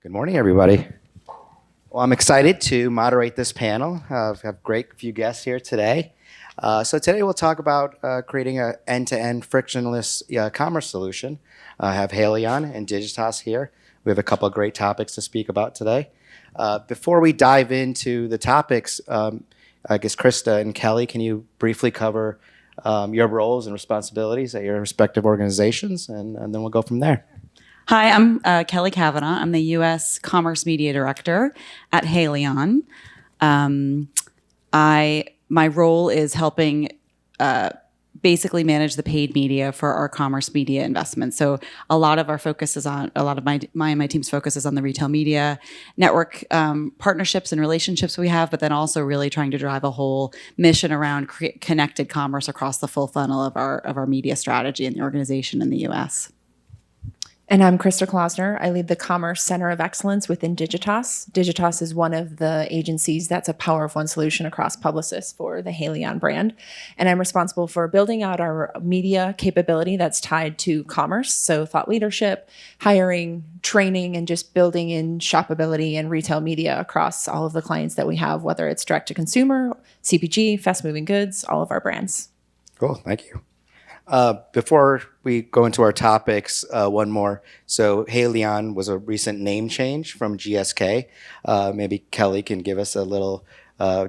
Good morning, everybody. Well, I'm excited to moderate this panel. We have a great few guests here today. So today we'll talk about creating an end-to-end frictionless commerce solution. I have Haleon and Digitas here. We have a couple of great topics to speak about today. Before we dive into the topics, I guess Christa and Kelly, can you briefly cover your roles and responsibilities at your respective organizations, and then we'll go from there. Hi, I'm Kelly Kavanagh. I'm the U.S. Commerce Media Director at Haleon. My role is helping basically manage the paid media for our commerce media investments. So a lot of my team's focus is on the retail media network partnerships and relationships we have, but then also really trying to drive a whole mission around connected commerce across the full funnel of our media strategy in the organization in the U.S. And I'm Christa Klausner. I lead the Commerce Center of Excellence within Digitas. Digitas is one of the agencies that's a power of one solution across Publicis for the Haleon brand. And I'm responsible for building out our media capability that's tied to commerce. So thought leadership, hiring, training, and just building in shoppability and retail media across all of the clients that we have, whether it's direct to consumer, CPG, fast moving goods, all of our brands. Cool, thank you. Before we go into our topics, one more. So Haleon was a recent name change from GSK. Maybe Kelly can give us a little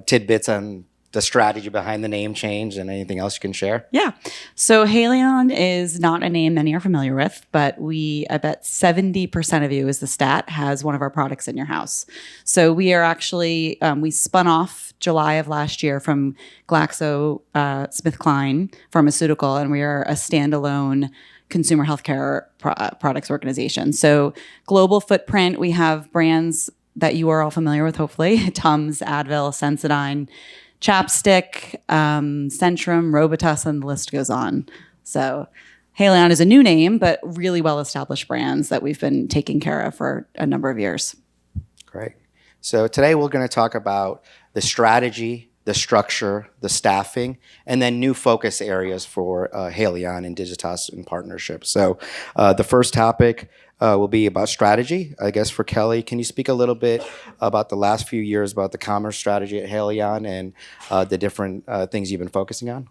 tidbits on the strategy behind the name change and anything else you can share. Yeah. So Haleon is not a name many are familiar with, but I bet 70% of you, is the stat, has one of our products in your house. So we are actually, we spun off July of last year from GlaxoSmithKline Pharmaceutical, and we are a standalone consumer healthcare products organization. So global footprint, we have brands that you are all familiar with, hopefully, Tums, Advil, Sensodyne, Chapstick, Centrum, Robitussin, and the list goes on. So Haleon is a new name, but really well-established brands that we've been taking care of for a number of years. Great. So today we're going to talk about the strategy, the structure, the staffing, and then new focus areas for Haleon and Digitas in partnership. So the first topic will be about strategy. I guess for Kelly, can you speak a little bit about the last few years about the commerce strategy at Haleon and the different things you've been focusing on?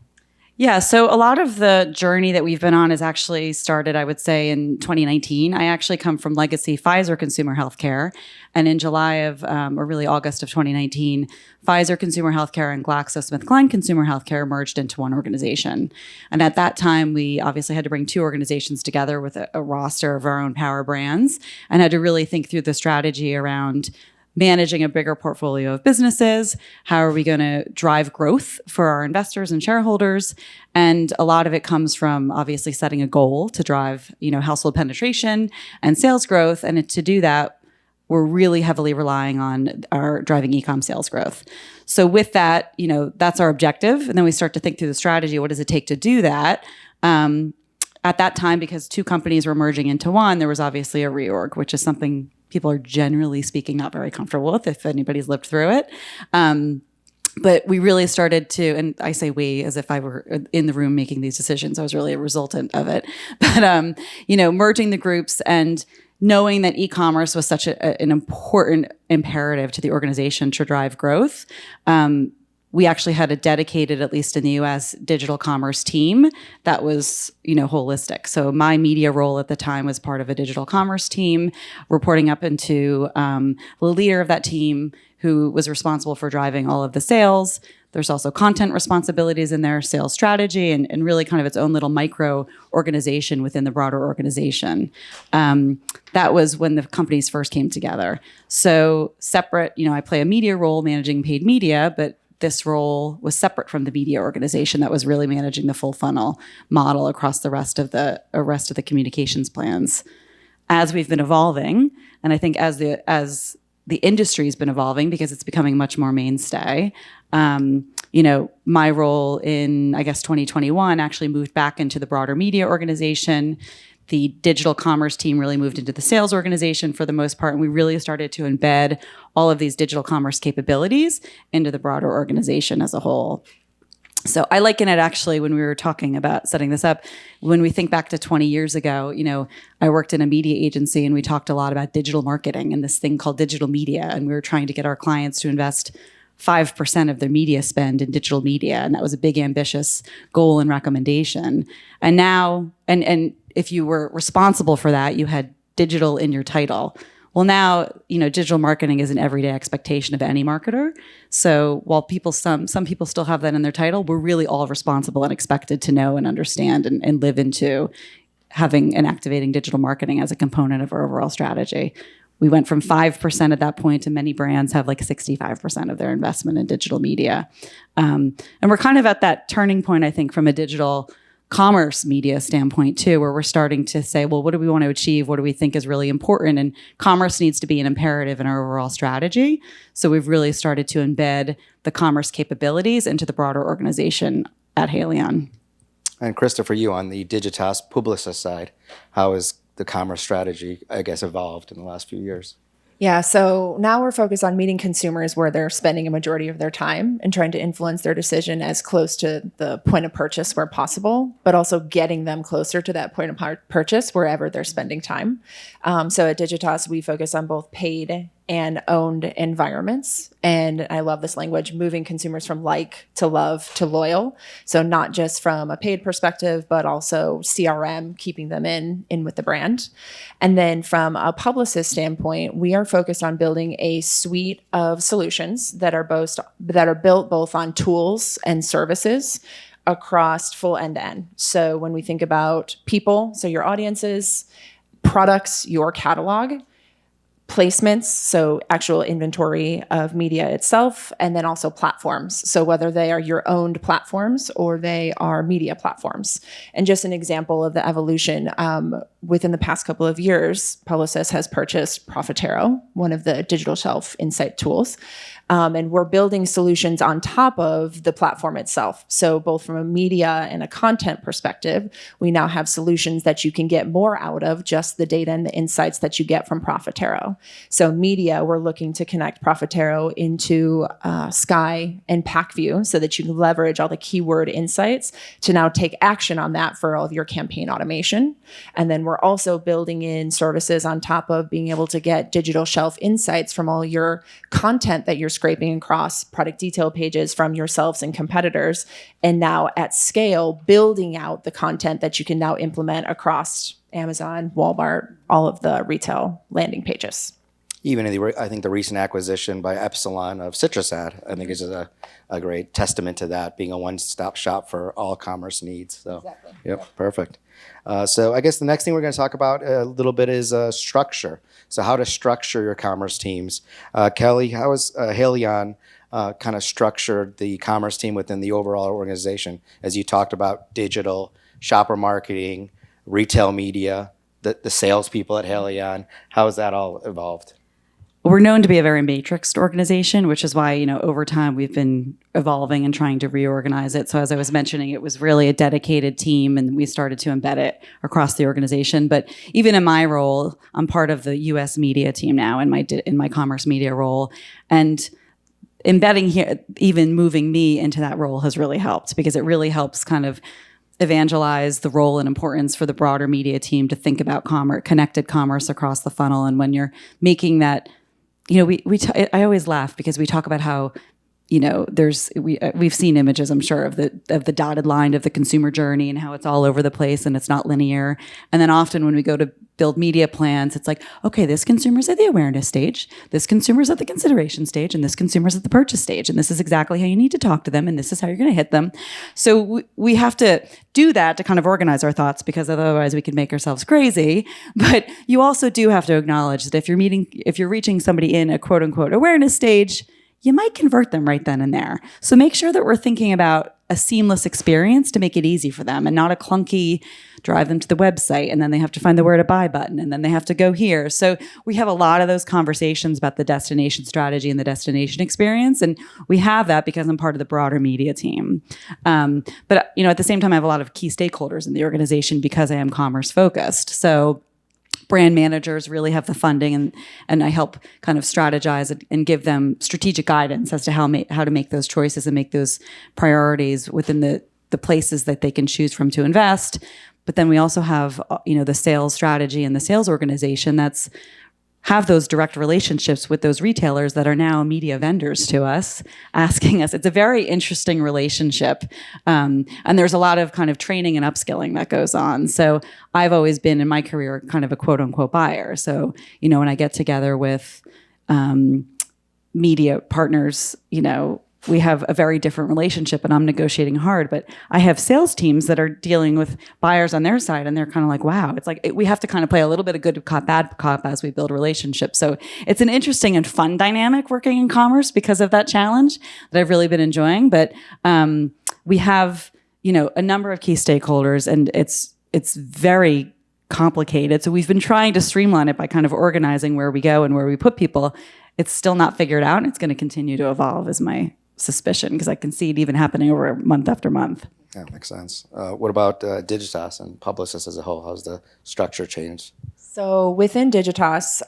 Yeah, so a lot of the journey that we've been on has actually started, I would say, in 2019. I actually come from legacy Pfizer Consumer Healthcare. And in July of, or really August of 2019, Pfizer Consumer Healthcare and GlaxoSmithKline Consumer Healthcare merged into one organization. And at that time, we obviously had to bring two organizations together with a roster of our own power brands and had to really think through the strategy around managing a bigger portfolio of businesses. How are we going to drive growth for our investors and shareholders? And a lot of it comes from obviously setting a goal to drive, household penetration and sales growth. And to do that, we're really heavily relying on our driving e-com sales growth. So with that, that's our objective. And then we start to think through the strategy. What does it take to do that? At that time, because two companies were merging into one, there was obviously a reorg, which is something people are generally speaking not very comfortable with if anybody's lived through it. But we really started to, and I say we as if I were in the room making these decisions. I was really a resultant of it. But, merging the groups and knowing that e-commerce was such an important imperative to the organization to drive growth. We actually had a dedicated, at least in the US, digital commerce team that was, holistic. So my media role at the time was part of a digital commerce team, reporting up into the leader of that team who was responsible for driving all of the sales. There's also content responsibilities in there, sales strategy, and really kind of its own little micro organization within the broader organization. That was when the companies first came together. So separate, I play a media role managing paid media, but this role was separate from the media organization that was really managing the full funnel model across the rest of the communications plans. As we've been evolving, and I think as the industry's been evolving because it's becoming much more mainstay, my role in, 2021 actually moved back into the broader media organization. The digital commerce team really moved into the sales organization for the most part, and we really started to embed all of these digital commerce capabilities into the broader organization as a whole. So I liken it actually when we were talking about setting this up, when we think back to 20 years ago, I worked in a media agency and we talked a lot about digital marketing and this thing called digital media. And we were trying to get our clients to invest 5% of their media spend in digital media. And that was a big, ambitious goal and recommendation. And now, and if you were responsible for that, you had digital in your title. Well, now, digital marketing is an everyday expectation of any marketer. So while some people still have that in their title, we're really all responsible and expected to know and understand and live into having and activating digital marketing as a component of our overall strategy. We went from 5% at that point to many brands have like 65% of their investment in digital media. And we're kind of at that turning point, I think, from a digital commerce media standpoint too, where we're starting to say, well, what do we want to achieve? What do we think is really important? And commerce needs to be an imperative in our overall strategy. So we've really started to embed the commerce capabilities into the broader organization at Haleon. And Christa, for you on the Digitas Publicis side, how has the commerce strategy, I guess, evolved in the last few years? Yeah, so now we're focused on meeting consumers where they're spending a majority of their time and trying to influence their decision as close to the point of purchase where possible, but also getting them closer to that point of purchase wherever they're spending time. So at Digitas, we focus on both paid and owned environments. And I love this language, moving consumers from like to love to loyal. So not just from a paid perspective, but also CRM, keeping them in with the brand. And then from a publicist standpoint, we are focused on building a suite of solutions that are built both on tools and services across full end-to-end. So when we think about people, so your audiences, products, your catalog, placements, so actual inventory of media itself, and then also platforms. So whether they are your owned platforms or they are media platforms. And just an example of the evolution, within the past couple of years, Publicis has purchased Profitero, one of the digital shelf insight tools. And we're building solutions on top of the platform itself. So both from a media and a content perspective, we now have solutions that you can get more out of just the data and the insights that you get from Profitero. So media, we're looking to connect Profitero into Sky and PackView so that you can leverage all the keyword insights to now take action on that for all of your campaign automation. And then we're also building in services on top of being able to get digital shelf insights from all your content that you're scraping across product detail pages from yourselves and competitors, and now at scale, building out the content that you can now implement across Amazon, Walmart, all of the retail landing pages. Even I think the recent acquisition by Epsilon of CitrusAd, I think is a great testament to that, being a one-stop shop for all commerce needs. So, Exactly. Yep, perfect. So I guess the next thing we're going to talk about a little bit is structure. So how to structure your commerce teams. Kelly, how has Haleon kind of structured the commerce team within the overall organization? As you talked about digital, shopper marketing, retail media, the salespeople at Haleon, how has that all evolved? We're known to be a very matrixed organization, which is why, over time we've been evolving and trying to reorganize it. So as I was mentioning, it was really a dedicated team and we started to embed it across the organization. But even in my role, I'm part of the US media team now in my commerce media role. And embedding here, even moving me into that role has really helped because it really helps kind of evangelize the role and importance for the broader media team to think about connected commerce across the funnel. And when you're making that, I always laugh because we talk about how, we've seen images, I'm sure, of the dotted line of the consumer journey and how it's all over the place and it's not linear. And then often when we go to build media plans, it's like, okay, this consumer's at the awareness stage, this consumer's at the consideration stage, and this consumer's at the purchase stage. And this is exactly how you need to talk to them, and this is how you're going to hit them. So we have to do that to kind of organize our thoughts because otherwise we could make ourselves crazy. But you also do have to acknowledge that if you're reaching somebody in a quote unquote awareness stage, you might convert them right then and there. So make sure that we're thinking about a seamless experience to make it easy for them and not a clunky drive them to the website and then they have to find the where to buy button and then they have to go here. So we have a lot of those conversations about the destination strategy and the destination experience. And we have that because I'm part of the broader media team. But at the same time, I have a lot of key stakeholders in the organization because I am commerce focused. So brand managers really have the funding, and I help kind of strategize and give them strategic guidance as to how to make those choices and make those priorities within the places that they can choose from to invest. But then we also have, the sales strategy and the sales organization that's have those direct relationships with those retailers that are now media vendors to us, asking us. It's a very interesting relationship. And there's a lot of kind of training and upskilling that goes on. So I've always been in my career kind of a quote unquote buyer. So, when I get together with media partners, we have a very different relationship, and I'm negotiating hard. But I have sales teams that are dealing with buyers on their side, and they're kind of like, wow, it's like we have to kind of play a little bit of good cop, bad cop as we build relationships. So it's an interesting and fun dynamic working in commerce because of that challenge that I've really been enjoying. But we have, a number of key stakeholders, and it's very complicated. So we've been trying to streamline it by kind of organizing where we go and where we put people. It's still not figured out, and it's going to continue to evolve, is my suspicion, because I can see it even happening over month after month. Yeah, makes sense. What about Digitas and Publicis as a whole? How's the structure changed? So within Digitas,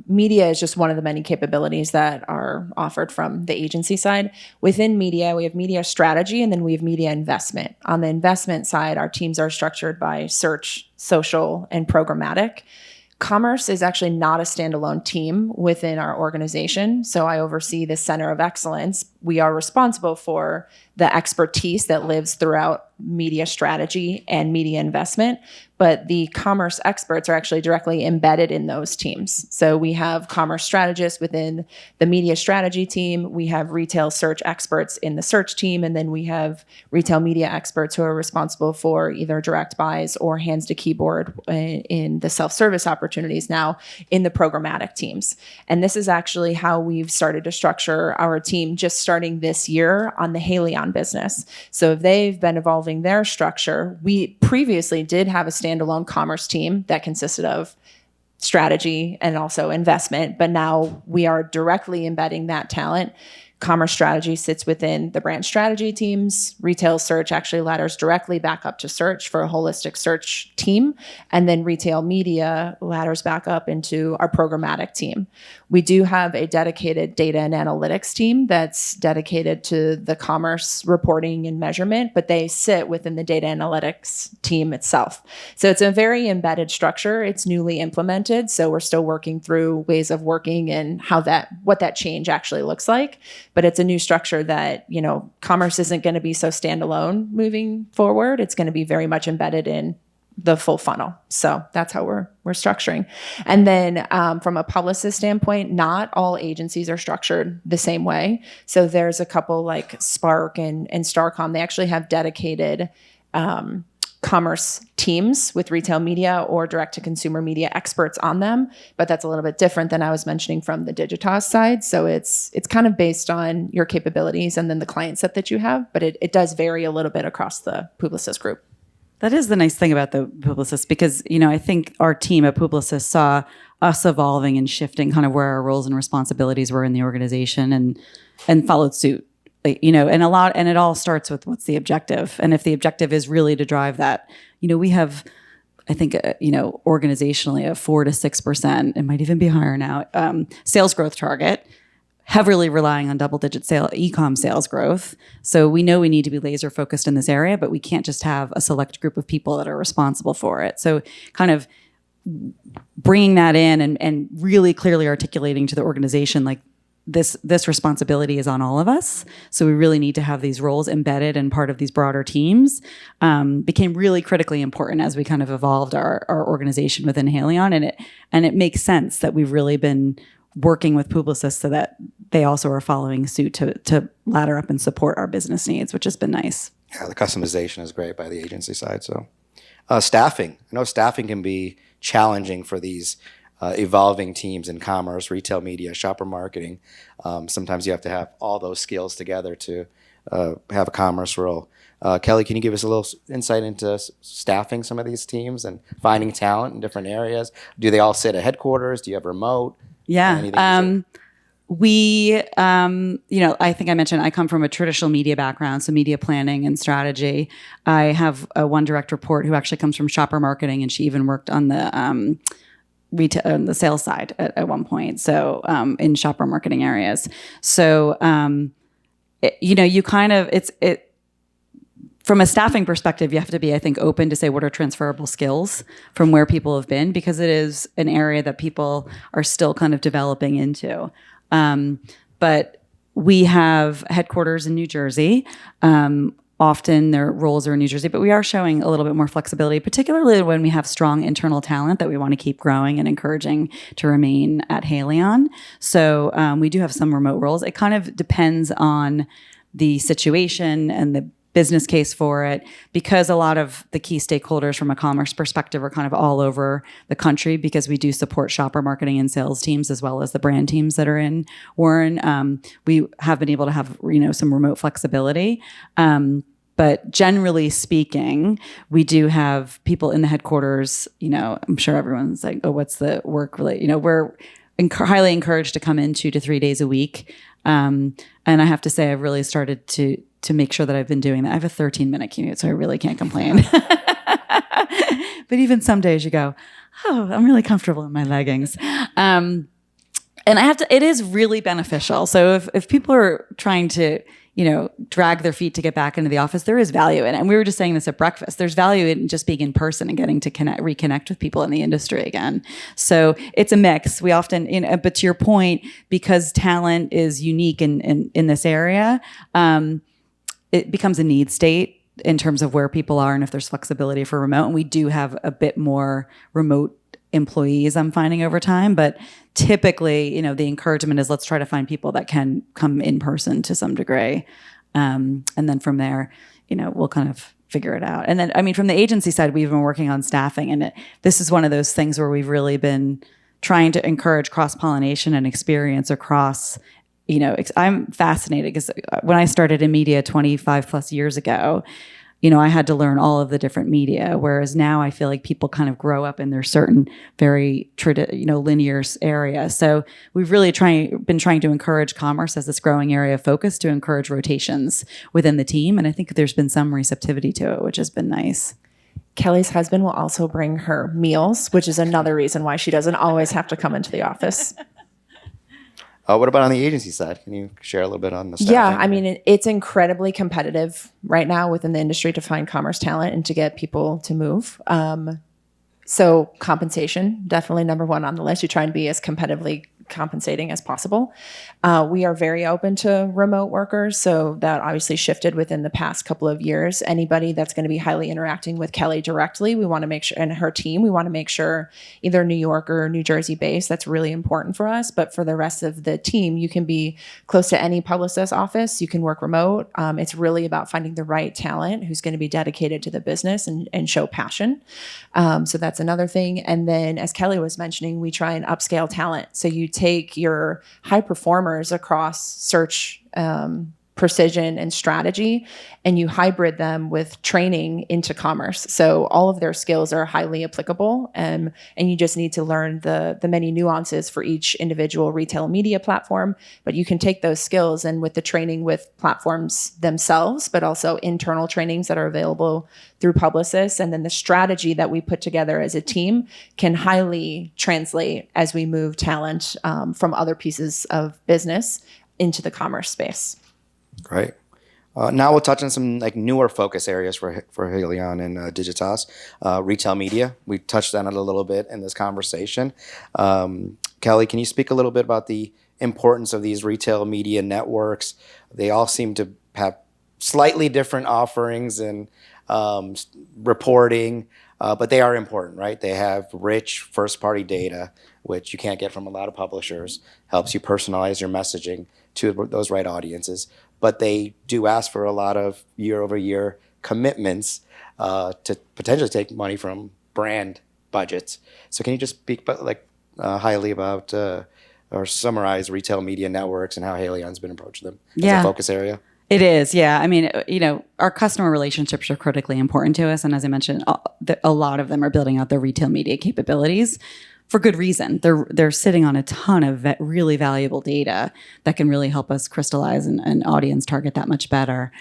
media is just one of the many capabilities that are offered from the agency side. Within media, we have media strategy, and then we have media investment. On the investment side, our teams are structured by search, social, and programmatic. Commerce is actually not a standalone team within our organization. So I oversee the Center of Excellence. We are responsible for the expertise that lives throughout media strategy and media investment, but the commerce experts are actually directly embedded in those teams. So we have commerce strategists within the media strategy team, we have retail search experts in the search team, and then we have retail media experts who are responsible for either direct buys or hands to keyboard in the self-service opportunities now in the programmatic teams. And this is actually how we've started to structure our team just starting this year on the Haleon business. So they've been evolving their structure. We previously did have a standalone commerce team that consisted of strategy and also investment, but now we are directly embedding that talent. Commerce strategy sits within the brand strategy teams. Retail search actually ladders directly back up to search for a holistic search team. And then retail media ladders back up into our programmatic team. We do have a dedicated data and analytics team that's dedicated to the commerce reporting and measurement, but they sit within the data analytics team itself. So it's a very embedded structure. It's newly implemented. So we're still working through ways of working and what that change actually looks like. But it's a new structure that, commerce isn't going to be so standalone moving forward. It's going to be very much embedded in the full funnel. So that's how we're structuring. And then from a publicist standpoint, not all agencies are structured the same way. So there's a couple like Spark and Starcom. They actually have dedicated commerce teams with retail media or direct-to-consumer media experts on them, but that's a little bit different than I was mentioning from the Digitas side. So it's kind of based on your capabilities and then the client set that you have, but it does vary a little bit across the Publicis group. That is the nice thing about the Publicis, because, I think our team at Publicis saw us evolving and shifting kind of where our roles and responsibilities were in the organization and followed suit. And it all starts with what's the objective. And if the objective is really to drive that, we have, I think, organizationally a 4 to 6%, it might even be higher now, sales growth target, heavily relying on double-digit e-com sales growth. So we know we need to be laser focused in this area, but we can't just have a select group of people that are responsible for it. So kind of bringing that in and really clearly articulating to the organization, like, this responsibility is on all of us. So we really need to have these roles embedded and part of these broader teams, became really critically important as we kind of evolved our organization within Haleon. And it makes sense that we've really been working with Publicis so that they also are following suit to ladder up and support our business needs, which has been nice. Yeah, the customization is great by the agency side. So staffing. I know staffing can be challenging for these evolving teams in commerce, retail media, shopper marketing. Sometimes you have to have all those skills together to have a commerce role. Kelly, can you give us a little insight into staffing some of these teams and finding talent in different areas? Do they all sit at headquarters? Do you have remote? Yeah. I think I mentioned I come from a traditional media background, so media planning and strategy. I have one direct report who actually comes from shopper marketing, and she even worked on the retail on the sales side at one point. So in shopper marketing areas. So you kind of from a staffing perspective, you have to be, I think, open to say what are transferable skills from where people have been, because it is an area that people are still kind of developing into. But we have headquarters in New Jersey. Often their roles are in New Jersey, but we are showing a little bit more flexibility, particularly when we have strong internal talent that we want to keep growing and encouraging to remain at Haleon. So we do have some remote roles. It kind of depends on the situation and the business case for it, because a lot of the key stakeholders from a commerce perspective are kind of all over the country, because we do support shopper marketing and sales teams as well as the brand teams that are in Warren. We have been able to have some remote flexibility. But generally speaking, we do have people in the headquarters. I'm sure everyone's like, oh, what's the work related? We're highly encouraged to come in 2 to 3 days a week. And I have to say, I've really started to make sure that I've been doing that. I have a 13-minute commute, so I really can't complain. But even some days you go, oh, I'm really comfortable in my leggings. And it is really beneficial. So if people are trying to, drag their feet to get back into the office, there is value in it. And we were just saying this at breakfast. There's value in just being in person and getting to reconnect with people in the industry again. So it's a mix. We often, but to your point, because talent is unique in this area, it becomes a need state in terms of where people are and if there's flexibility for remote. And we do have a bit more remote employees, I'm finding, over time. But typically, the encouragement is let's try to find people that can come in person to some degree. And then from there, we'll kind of figure it out. And then, from the agency side, we've been working on staffing. And this is one of those things where we've really been trying to encourage cross-pollination and experience across. I'm fascinated because when I started in media 25 plus years ago, I had to learn all of the different media, whereas now I feel like people kind of grow up in their certain very linear area. So we've really been trying to encourage commerce as this growing area of focus to encourage rotations within the team. And I think there's been some receptivity to it, which has been nice. Kelly's husband will also bring her meals, which is another reason why she doesn't always have to come into the office. What about on the agency side? Can you share a little bit on the staffing? Yeah, it's incredibly competitive right now within the industry to find commerce talent and to get people to move. So compensation, definitely number one on the list. You try and be as competitively compensating as possible. We are very open to remote workers, so that obviously shifted within the past couple of years. Anybody that's going to be highly interacting with Kelly directly, we want to make sure, and her team, we want to make sure either New York or New Jersey based. That's really important for us. But for the rest of the team, you can be close to any publicist office. You can work remote. It's really about finding the right talent who's going to be dedicated to the business and show passion. So that's another thing. And then, as Kelly was mentioning, we try and upscale talent. So you take your high performers across search, precision, and strategy, and you hybrid them with training into commerce. So all of their skills are highly applicable, and you just need to learn the many nuances for each individual retail media platform. But you can take those skills, and with the training with platforms themselves, but also internal trainings that are available through publicists, and then the strategy that we put together as a team can highly translate as we move talent from other pieces of business into the commerce space. Great. Now we'll touch on some newer focus areas for Haleon and Digitas. Retail media. We touched on it a little bit in this conversation. Kelly, can you speak a little bit about the importance of these retail media networks? They all seem to have slightly different offerings and reporting, but they are important, right? They have rich first-party data, which you can't get from a lot of publishers. Helps you personalize your messaging to those right audiences. But they do ask for a lot of year-over-year commitments to potentially take money from brand budgets. So can you just speak highly about or summarize retail media networks and how Haleon's been approaching them as a focus area? It is, yeah. Our customer relationships are critically important to us. And as I mentioned, a lot of them are building out their retail media capabilities for good reason. They're sitting on a ton of really valuable data that can really help us crystallize and audience target that much better.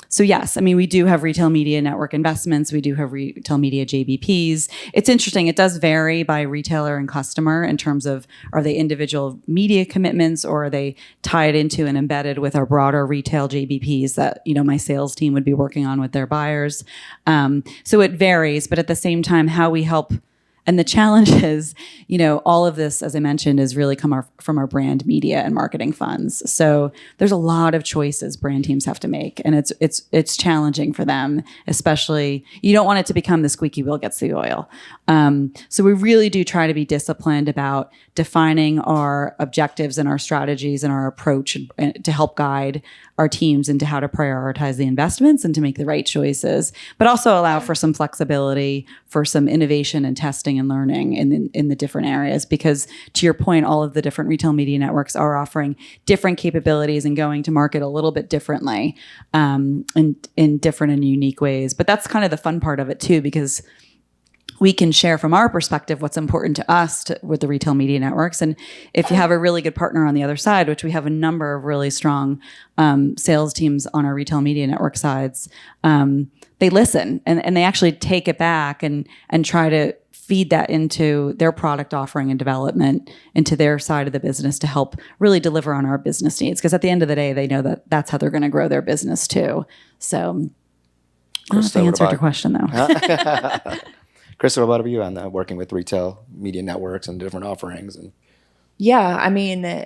So yes, I mean, we do have retail media network investments. We do have retail media JBPs. It's interesting. It does vary by retailer and customer in terms of, are they individual media commitments, or are they tied into and embedded with our broader retail JBPs that, my sales team would be working on with their buyers. So it varies, but at the same time, how we help. And the challenge is, all of this, as I mentioned, is really from our brand media and marketing funds. So there's a lot of choices brand teams have to make, and it's challenging for them. Especially, you don't want it to become the squeaky wheel gets the oil. So we really do try to be disciplined about defining our objectives and our strategies and our approach, and to help guide our teams into how to prioritize the investments and to make the right choices, but also allow for some flexibility for some innovation and testing and learning in the different areas. Because to your point, all of the different retail media networks are offering different capabilities and going to market a little bit differently, in different and unique ways. But that's kind of the fun part of it too, because we can share from our perspective what's important to us with the retail media networks. And if you have a really good partner on the other side, which we have a number of really strong sales teams on our retail media network sides, they listen and they actually take it back and try to feed that into their product offering and development into their side of the business to help really deliver on our business needs. Because at the end of the day, they know that that's how they're going to grow their business too. So I don't know if I answered your question though. Christa, what about you on working with retail media networks and different offerings? And Yeah, I mean,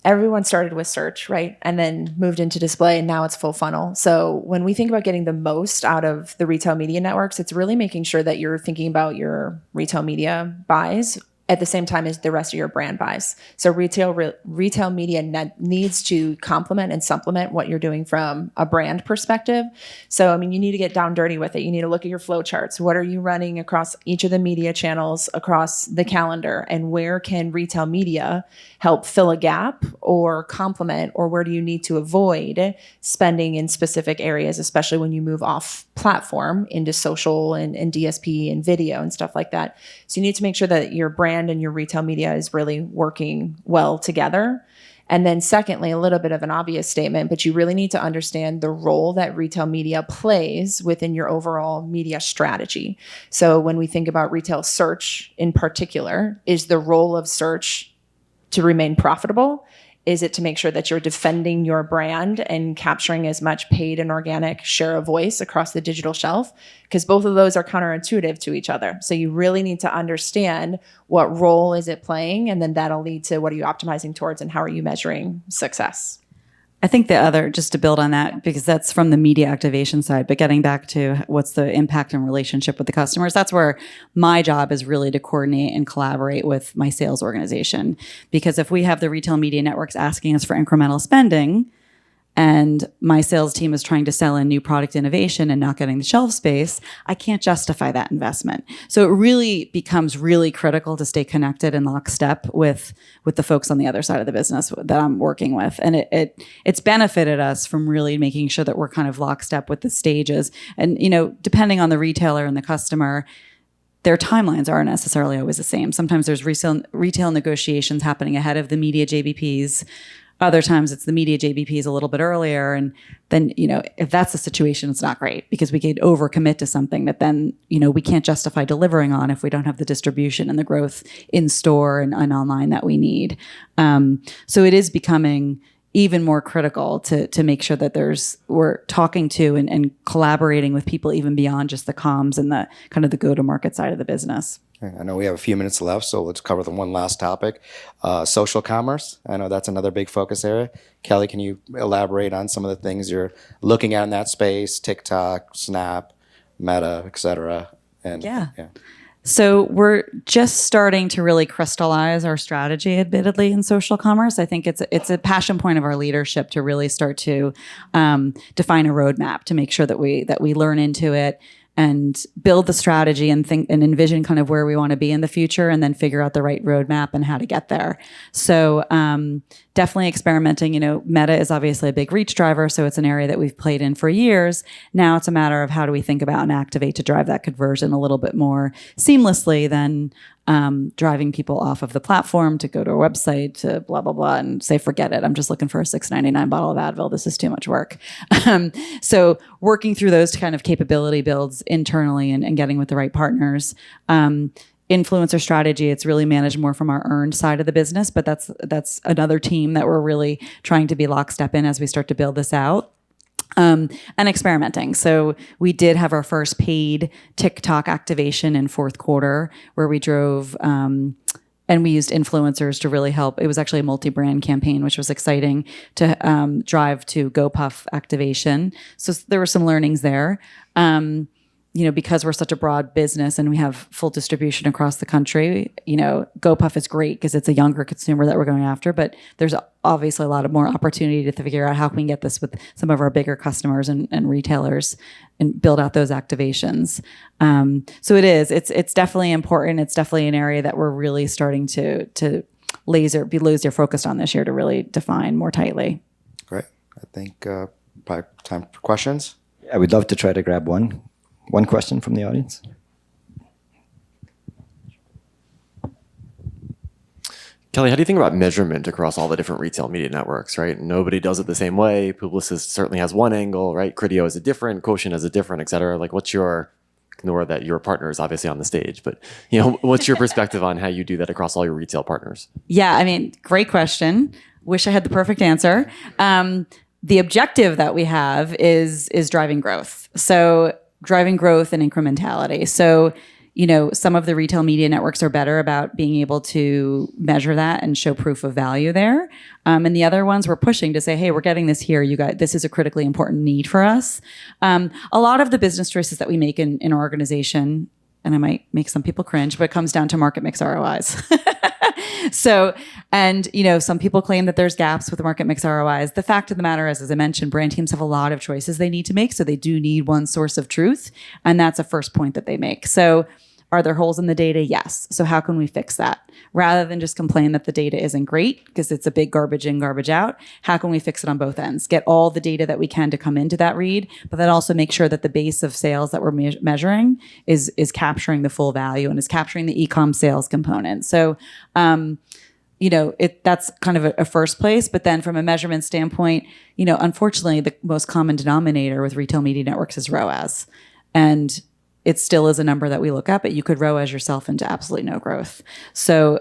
everyone started with search, right? And then moved into display, and now it's full funnel. So when we think about getting the most out of the retail media networks, it's really making sure that you're thinking about your retail media buys at the same time as the rest of your brand buys. So retail media needs to complement and supplement what you're doing from a brand perspective. So, I mean, you need to get down dirty with it. You need to look at your flow charts. What are you running across each of the media channels across the calendar? And where can retail media help fill a gap or complement, or where do you need to avoid spending in specific areas, especially when you move off platform into social and DSP and video and stuff like that. So you need to make sure that your brand and your retail media is really working well together. And then secondly, a little bit of an obvious statement, but you really need to understand the role that retail media plays within your overall media strategy. So when we think about retail search in particular, is the role of search to remain profitable? Is it to make sure that you're defending your brand and capturing as much paid and organic share of voice across the digital shelf? Because both of those are counterintuitive to each other. So you really need to understand what role is it playing, and then that'll lead to what are you optimizing towards and how are you measuring success? I think the other, just to build on that, because that's from the media activation side, but getting back to what's the impact and relationship with the customers, that's where my job is really to coordinate and collaborate with my sales organization. Because if we have the retail media networks asking us for incremental spending, and my sales team is trying to sell in new product innovation and not getting the shelf space, I can't justify that investment. So it really becomes really critical to stay connected and lockstep with the folks on the other side of the business that I'm working with. And it's benefited us from really making sure that we're kind of lockstep with the stages. And, depending on the retailer and the customer, their timelines aren't necessarily always the same. Sometimes there's retail negotiations happening ahead of the media JBPs. Other times it's the media JBPs a little bit earlier. And then, if that's the situation, it's not great because we could overcommit to something that then, we can't justify delivering on if we don't have the distribution and the growth in store and online that we need. So it is becoming even more critical to make sure that we're talking to and collaborating with people even beyond just the comms and the kind of the go-to-market side of the business. I know we have a few minutes left, so let's cover the one last topic, social commerce. I know that's another big focus area. Kelly, can you elaborate on some of the things you're looking at in that space, TikTok, Snap, Meta, et cetera? Yeah. So we're just starting to really crystallize our strategy, admittedly, in social commerce. I think it's a passion point of our leadership to really start to define a roadmap to make sure that we learn into it and build the strategy and think and envision kind of where we want to be in the future, and then figure out the right roadmap and how to get there. So definitely experimenting. Meta is obviously a big reach driver, so it's an area that we've played in for years. Now it's a matter of how do we think about and activate to drive that conversion a little bit more seamlessly than driving people off of the platform to go to our website to blah, blah, blah, and say, forget it. I'm just looking for a $6.99 bottle of Advil. This is too much work. So working through those kind of capability builds internally and getting with the right partners. Influencer strategy, it's really managed more from our earned side of the business, but that's another team that we're really trying to be lockstep in as we start to build this out. And experimenting. So we did have our first paid TikTok activation in fourth quarter where we drove, and we used influencers to really help. It was actually a multi-brand campaign, which was exciting to drive to GoPuff activation. So there were some learnings there. Because we're such a broad business and we have full distribution across the country, GoPuff is great because it's a younger consumer that we're going after, but there's obviously a lot of more opportunity to figure out how can we get this with some of our bigger customers and retailers and build out those activations. So it's definitely important. It's definitely an area that we're really starting to be laser focused on this year to really define more tightly. Great. I think probably time for questions. I would love to try to grab one question from the audience. Kelly, how do you think about measurement across all the different retail media networks, right? Nobody does it the same way. Publicis certainly has one angle, right? Criteo has a different, Quotient has a different, et cetera. Like what's your, ignore that your partner is obviously on the stage, but what's your perspective on how you do that across all your retail partners? Yeah, great question. Wish I had the perfect answer. The objective that we have is driving growth. So driving growth and incrementality. So, some of the retail media networks are better about being able to measure that and show proof of value there. And the other ones we're pushing to say, hey, we're getting this here. This is a critically important need for us. A lot of the business choices that we make in our organization, and I might make some people cringe, but it comes down to market mix ROIs. So, some people claim that there's gaps with market mix ROIs. The fact of the matter is, as I mentioned, brand teams have a lot of choices they need to make. So they do need one source of truth. And that's a first point that they make. So are there holes in the data? Yes. So how can we fix that? Rather than just complain that the data isn't great because it's a big garbage in, garbage out, how can we fix it on both ends? Get all the data that we can to come into that read, but then also make sure that the base of sales that we're measuring is capturing the full value and is capturing the e-com sales component. So, that's kind of a first place. But then from a measurement standpoint, unfortunately, the most common denominator with retail media networks is ROAS. And it still is a number that we look at, but you could ROAS yourself into absolutely no growth. So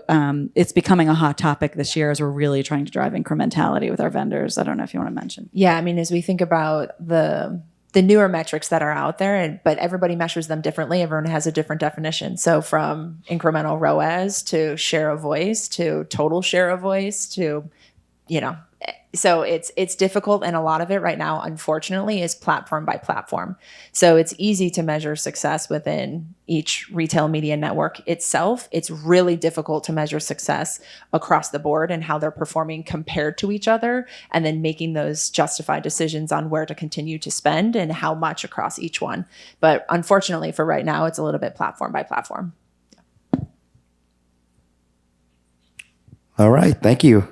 it's becoming a hot topic this year as we're really trying to drive incrementality with our vendors. I don't know if you want to mention. Yeah, as we think about the newer metrics that are out there, but everybody measures them differently. Everyone has a different definition. So from incremental ROAS to share of voice to total share of voice to, so it's difficult. And a lot of it right now, unfortunately, is platform by platform. So it's easy to measure success within each retail media network itself. It's really difficult to measure success across the board and how they're performing compared to each other, and then making those justified decisions on where to continue to spend and how much across each one. But unfortunately for right now, it's a little bit platform by platform. All right. Thank you.